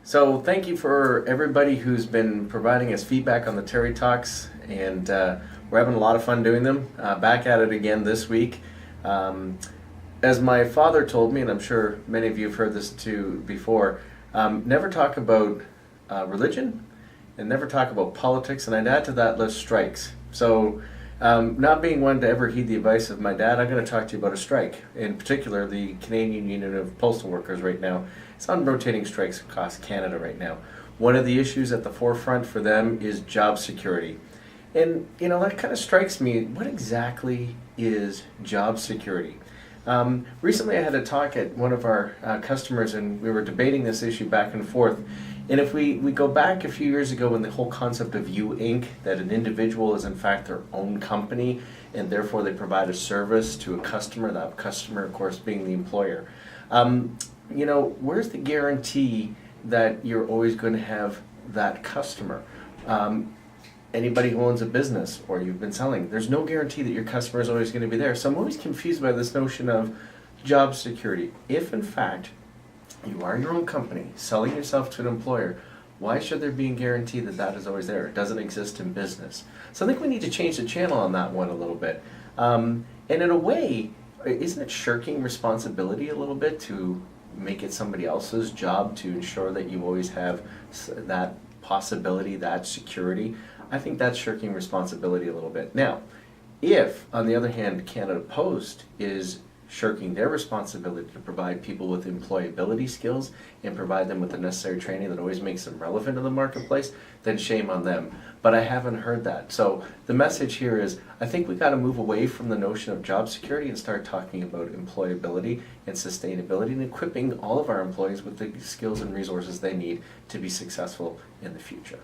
So thank you for everybody who's been providing us feedback on the Terry Talks, and we're having a lot of fun doing them. Back at it again this week. As my father told me, and I'm sure many of you have heard this too before, never talk about religion and never talk about politics, and I'd add to that list strikes. So not being one to ever heed the advice of my dad, I'm going to talk to you about a strike. In particular, the Canadian Union of Postal Workers right now. It's on rotating strikes across Canada right now. One of the issues at the forefront for them is job security. And, that kind of strikes me. What exactly is job security? Recently I had a talk at one of our customers, and we were debating this issue back and forth. And if we go back a few years ago when the whole concept of you Inc., that an individual is in fact their own company, and therefore they provide a service to a customer, that customer of course being the employer. Where's the guarantee that you're always going to have that customer? Anybody who owns a business or you've been selling, there's no guarantee that your customer is always going to be there. So I'm always confused by this notion of job security. If in fact you are your own company, selling yourself to an employer, why should there be a guarantee that that is always there? It doesn't exist in business. So I think we need to change the channel on that one a little bit. And in a way, isn't it shirking responsibility a little bit to make it somebody else's job to ensure that you always have that possibility, that security? I think that's shirking responsibility a little bit. Now, if, on the other hand, Canada Post is shirking their responsibility to provide people with employability skills and provide them with the necessary training that always makes them relevant in the marketplace, then shame on them. But I haven't heard that. So the message here is, I think we've got to move away from the notion of job security and start talking about employability and sustainability and equipping all of our employees with the skills and resources they need to be successful in the future.